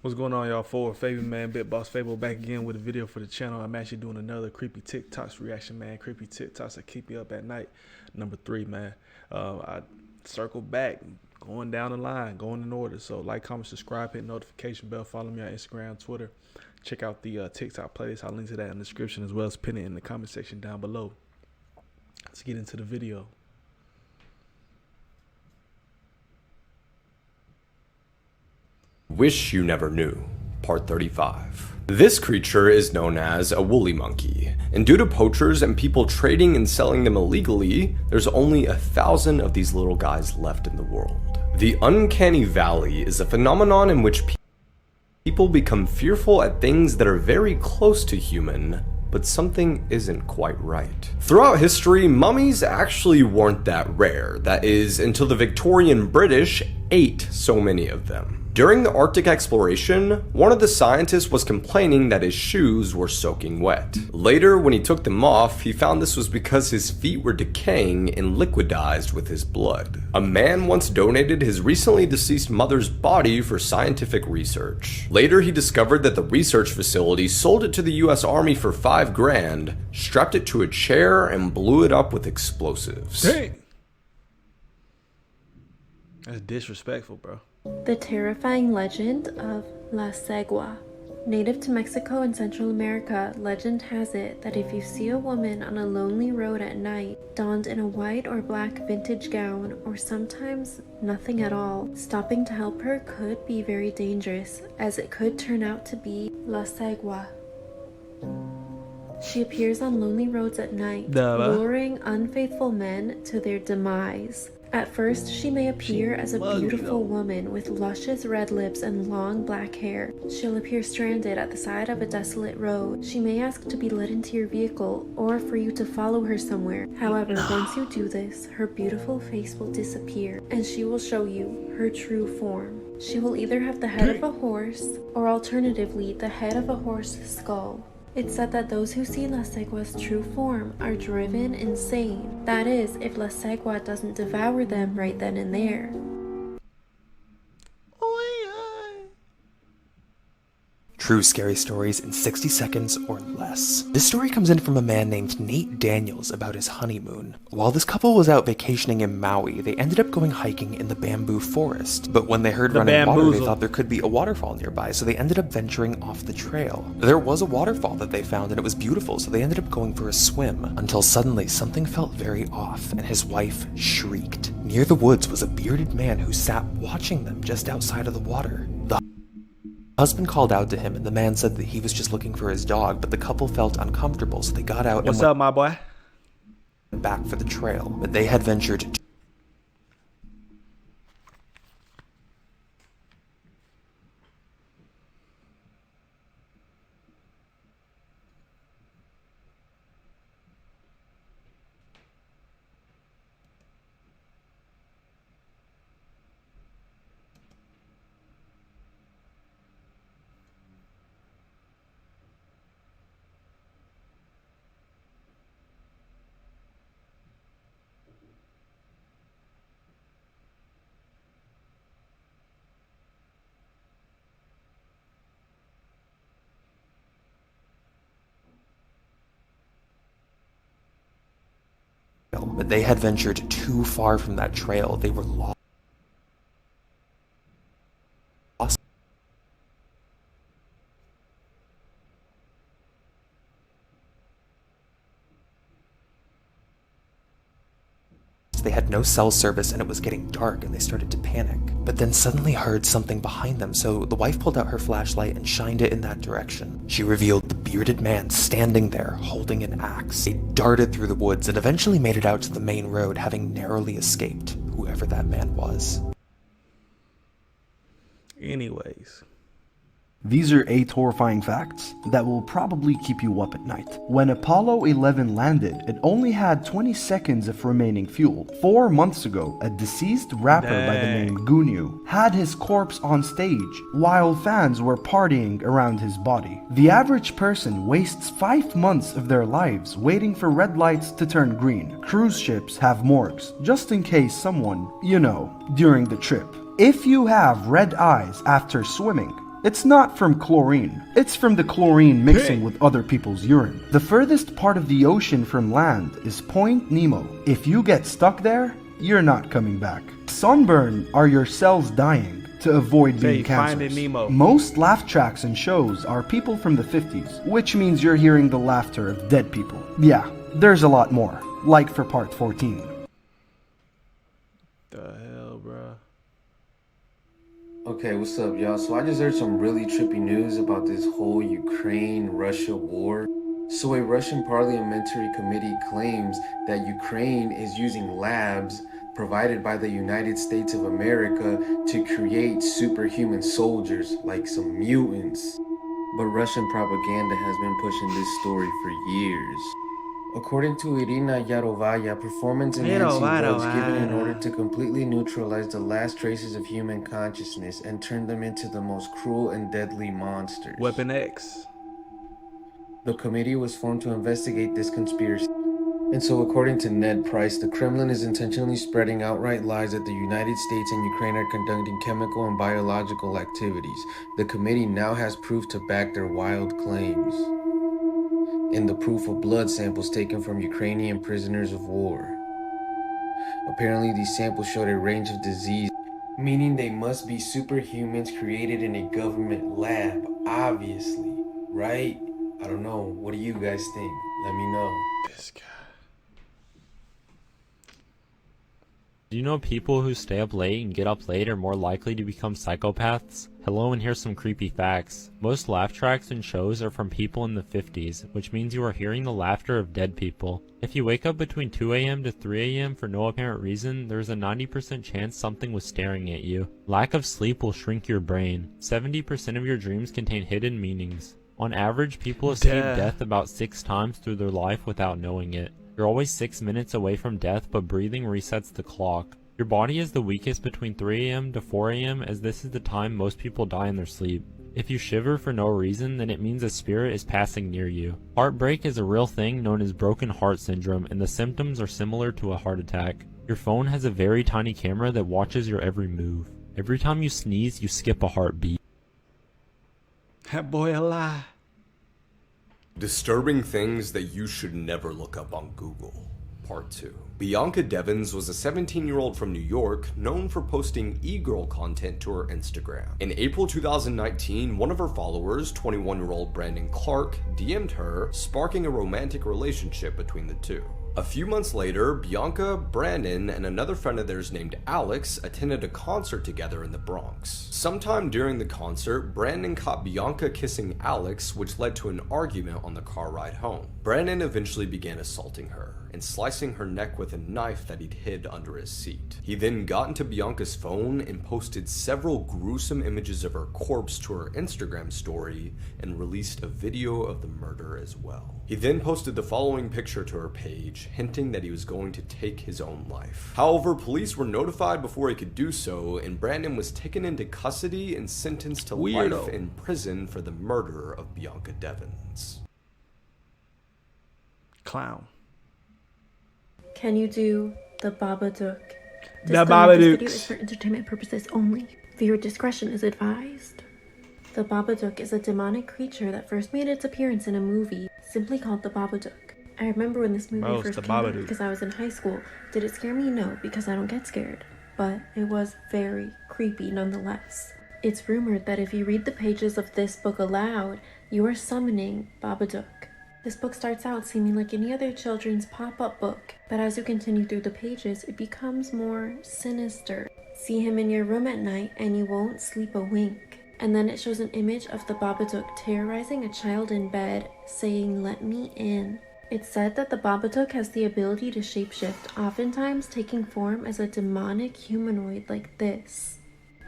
What's going on, y'all? BigBossFabo, man. BigBossFabo back again with a video for the channel. I'm actually doing another creepy TikToks reaction, man. Creepy TikToks that keep me up at night. Number 3, man. I circled back, going down the line, going in order. So like, comment, subscribe, hit notification bell, follow me on Instagram, Twitter. Check out the TikTok playlist. I'll link to that in the description as well as pin it in the comment section down below. Let's get into the video. Wish You Never Knew, Part 35. This creature is known as a woolly monkey, and due to poachers and people trading and selling them illegally, there's only 1,000 of these little guys left in the world. The uncanny valley is a phenomenon in which people become fearful at things that are very close to human, but something isn't quite right. Throughout history, mummies actually weren't that rare, that is, until the Victorian British ate so many of them. During the Arctic exploration, one of the scientists was complaining that his shoes were soaking wet. Later, when he took them off, he found this was because his feet were decaying and liquidized with his blood. A man once donated his recently deceased mother's body for scientific research. Later, he discovered that the research facility sold it to the US Army for $5 grand, strapped it to a chair, and blew it up with explosives. Dang! That's disrespectful, bro. The terrifying legend of La Segua. Native to Mexico and Central America, legend has it that if you see a woman on a lonely road at night, donned in a white or black vintage gown, or sometimes nothing at all, stopping to help her could be very dangerous, as it could turn out to be La Segua. She appears on lonely roads at night, luring unfaithful men to their demise. At first, she may appear as a beautiful woman with luscious red lips and long black hair. She'll appear stranded at the side of a desolate road. She may ask to be led into your vehicle or for you to follow her somewhere. However, once you do this, her beautiful face will disappear and she will show you her true form. She will either have the head of a horse or alternatively the head of a horse's skull. It's said that those who see La Segua's true form are driven insane. That is, if La Segua doesn't devour them right then and there. True scary stories in 60 seconds or less. This story comes in from a man named Nate Daniels about his honeymoon. While this couple was out vacationing in Maui, they ended up going hiking in the bamboo forest. But when they heard running water, they thought there could be a waterfall nearby, so they ended up venturing off the trail. There was a waterfall that they found and it was beautiful, so they ended up going for a swim, until suddenly something felt very off and his wife shrieked. Near the woods was a bearded man who sat watching them just outside of the water. The husband called out to him, and the man said that he was just looking for his dog, but the couple felt uncomfortable, so they got out and went my boy? Back for the trail. But they had ventured but they had ventured too far from that trail. They were lost. They had no cell service and it was getting dark and they started to panic. But then suddenly heard something behind them, so the wife pulled out her flashlight and shined it in that direction. She revealed the bearded man standing there holding an axe. They darted through the woods and eventually made it out to the main road, having narrowly escaped whoever that man was. Anyways. These are 8 horrifying facts that will probably keep you up at night. When Apollo 11 landed, it only had 20 seconds of remaining fuel. 4 months ago, a deceased rapper by the name Gunyu had his corpse on stage while fans were partying around his body. The average person wastes 5 months of their lives waiting for red lights to turn green. Cruise ships have morgues, just in case someone, during the trip. If you have red eyes after swimming, It's not from chlorine. It's from the chlorine mixing with other people's urine. The furthest part of the ocean from land is Point Nemo. If you get stuck there, you're not coming back. Sunburn are your cells dying to avoid being cancerous. Most laugh tracks and shows are people from the 50s, which means you're hearing the laughter of dead people. Yeah, there's a lot more, like for part 14. The hell, bruh? Okay, what's up, y'all? So I just heard some really trippy news about this whole Ukraine-Russia war. So a Russian parliamentary committee claims that Ukraine is using labs provided by the United States of America to create superhuman soldiers, like some mutants. But Russian propaganda has been pushing this story for years. According to Irina Yarovaya, performance-enhancing drugs given in order to completely neutralize the last traces of human consciousness and turn them into the most cruel and deadly monsters. Weapon X. The committee was formed to investigate this conspiracy. And so according to Ned Price, the Kremlin is intentionally spreading outright lies that the United States and Ukraine are conducting chemical and biological activities. The committee now has proof to back their wild claims. And the proof of blood samples taken from Ukrainian prisoners of war. Apparently these samples showed a range of disease, meaning they must be superhumans created in a government lab, obviously, right? I don't know, what do you guys think? Let me know. This guy. Do you know people who stay up late and get up late are more likely to become psychopaths? Hello, and here's some creepy facts. Most laugh tracks and shows are from people in the 50s, which means you are hearing the laughter of dead people. If you wake up between 2 a.m. to 3 a.m. for no apparent reason, there's a 90% chance something was staring at you. Lack of sleep will shrink your brain. 70% of your dreams contain hidden meanings. On average, people escape death about 6 times through their life without knowing it. You're always 6 minutes away from death, but breathing resets the clock. Your body is the weakest between 3 a.m. to 4 a.m. as this is the time most people die in their sleep. If you shiver for no reason, then it means a spirit is passing near you. Heartbreak is a real thing known as broken heart syndrome, and the symptoms are similar to a heart attack. Your phone has a very tiny camera that watches your every move. Every time you sneeze, you skip a heartbeat. That boy a lie. Disturbing things that you should never look up on Google. Part 2. Bianca Devins was a 17-year-old from New York known for posting e-girl content to her Instagram. In April 2019, one of her followers, 21-year-old Brandon Clark, DM'd her, sparking a romantic relationship between the two. A few months later, Bianca, Brandon, and another friend of theirs named Alex attended a concert together in the Bronx. Sometime during the concert, Brandon caught Bianca kissing Alex, which led to an argument on the car ride home. Brandon eventually began assaulting her and slicing her neck with a knife that he'd hid under his seat. He then got into Bianca's phone and posted several gruesome images of her corpse to her Instagram story and released a video of the murder as well. He then posted the following picture to her page, hinting that he was going to take his own life. However, police were notified before he could do so, and Brandon was taken into custody and sentenced to life in prison for the murder of Bianca Devins. Clown. Can you do the Babadook? The This Babadook. video is for entertainment purposes only. Viewer discretion is advised. The Babadook is a demonic creature that first made its appearance in a movie simply called The Babadook. I remember when this movie first came out because I was in high school. Did it scare me? No, because I don't get scared. But it was very creepy nonetheless. It's rumored that if you read the pages of this book aloud, you are summoning Babadook. This book starts out seeming like any other children's pop-up book, but as you continue through the pages, it becomes more sinister. See him in your room at night and you won't sleep a wink. And then it shows an image of the Babadook terrorizing a child in bed, saying, "Let me in." It's said that the Babadook has the ability to shapeshift, oftentimes taking form as a demonic humanoid like this,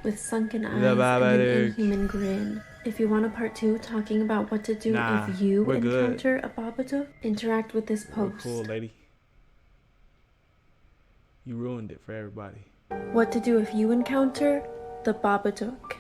with sunken eyes and an inhuman grin. If you want a part 2 talking about what to do if you encounter a Babadook, interact with this post. Cool, lady. You ruined it for everybody. What to do if you encounter the Babadook.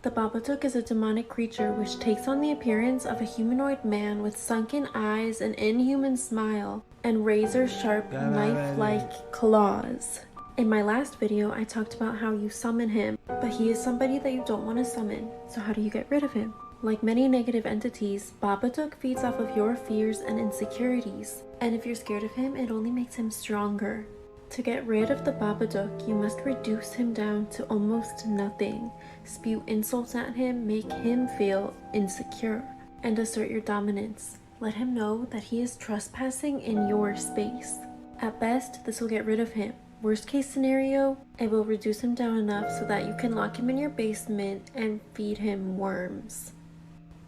The Babadook is a demonic creature which takes on the appearance of a humanoid man with sunken eyes, an inhuman smile, and razor-sharp knife-like claws. In my last video, I talked about how you summon him, but he is somebody that you don't want to summon. So how do you get rid of him? Like many negative entities, Babadook feeds off of your fears and insecurities. And if you're scared of him, it only makes him stronger. To get rid of the Babadook, you must reduce him down to almost nothing. Spew insults at him, make him feel insecure, and assert your dominance. Let him know that he is trespassing in your space. At best, this will get rid of him. Worst case scenario, it will reduce him down enough so that you can lock him in your basement and feed him worms.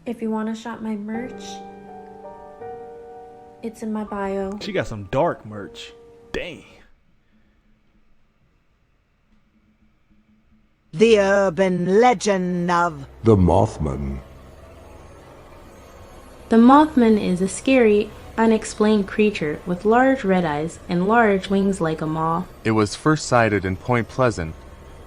If you want to shop my merch, it's in my bio. She got some dark merch. Dang. The urban legend of the Mothman. The Mothman is a scary, unexplained creature with large red eyes and large wings like a moth. It was first sighted in Point Pleasant,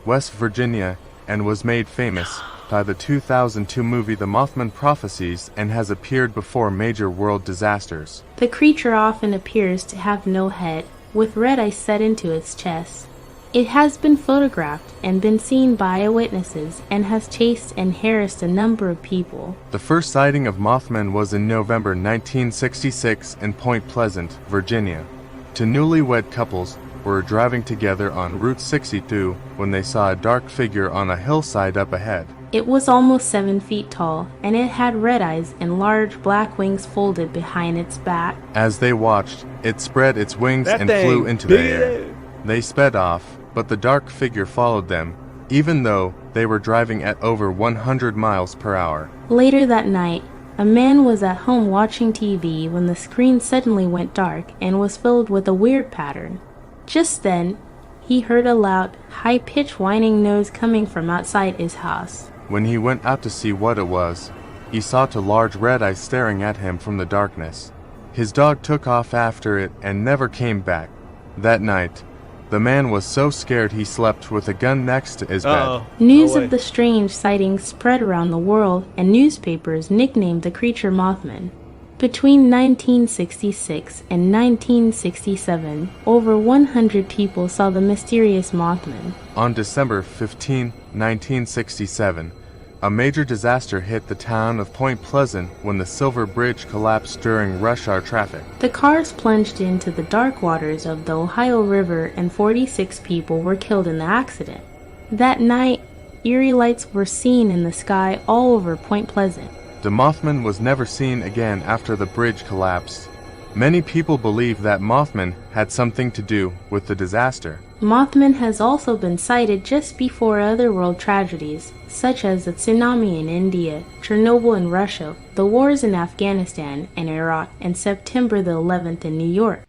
West Virginia, and was made famous by the 2002 movie The Mothman Prophecies and has appeared before major world disasters. The creature often appears to have no head, with red eyes set into its chest. It has been photographed and been seen by eyewitnesses and has chased and harassed a number of people. The first sighting of Mothman was in November 1966 in Point Pleasant, Virginia. Two newlywed couples were driving together on Route 62 when they saw a dark figure on a hillside up ahead. It was almost 7 feet tall, and it had red eyes and large black wings folded behind its back. As they watched, it spread its wings and flew into the air. They sped off, but the dark figure followed them, even though they were driving at over 100 miles per hour. Later that night, a man was at home watching TV when the screen suddenly went dark and was filled with a weird pattern. Just then, he heard a loud, high-pitched whining noise coming from outside his house. When he went out to see what it was, he saw two large red eyes staring at him from the darkness. His dog took off after it and never came back. That night, the man was so scared he slept with a gun next to his bed. News of the strange sighting spread around the world, and newspapers nicknamed the creature Mothman. Between 1966 and 1967, over 100 people saw the mysterious Mothman. On December 15, 1967, a major disaster hit the town of Point Pleasant when the Silver Bridge collapsed during rush hour traffic. The cars plunged into the dark waters of the Ohio River and 46 people were killed in the accident. That night, eerie lights were seen in the sky all over Point Pleasant. The Mothman was never seen again after the bridge collapsed. Many people believe that Mothman had something to do with the disaster. Mothman has also been sighted just before other world tragedies, such as the tsunami in India, Chernobyl in Russia, the wars in Afghanistan and Iraq, and September the 11th in New York.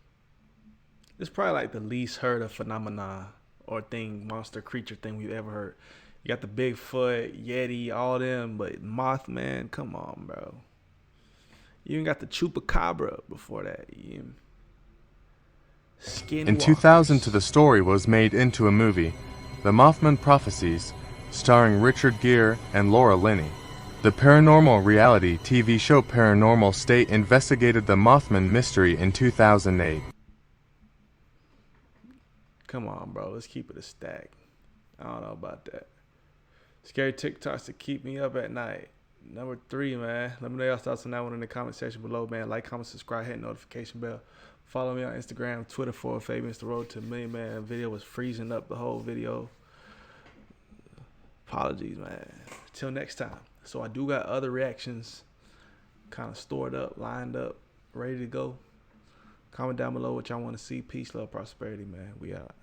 It's probably like the least heard of phenomenon or thing, monster creature thing we've ever heard. You got the Bigfoot, Yeti, all them, but Mothman, come on, bro. You even got the Chupacabra before that. In 2000, the story was made into a movie, The Mothman Prophecies, starring Richard Gere and Laura Linney. The paranormal reality TV show Paranormal State investigated the Mothman mystery in 2008. Come on, bro. Let's keep it a stack. I don't know about that. Scary TikToks to keep me up at night. Number 3, man. Let me know y'all thoughts on that one in the comment section below, man. Like, comment, subscribe, hit notification bell. Follow me on Instagram, Twitter for Fabo. It's the road to $1 million, man. Video was freezing up the whole video. Apologies, man. Till next time. So I do got other reactions kind of stored up, lined up, ready to go. Comment down below what y'all want to see. Peace, love, prosperity, man. We out.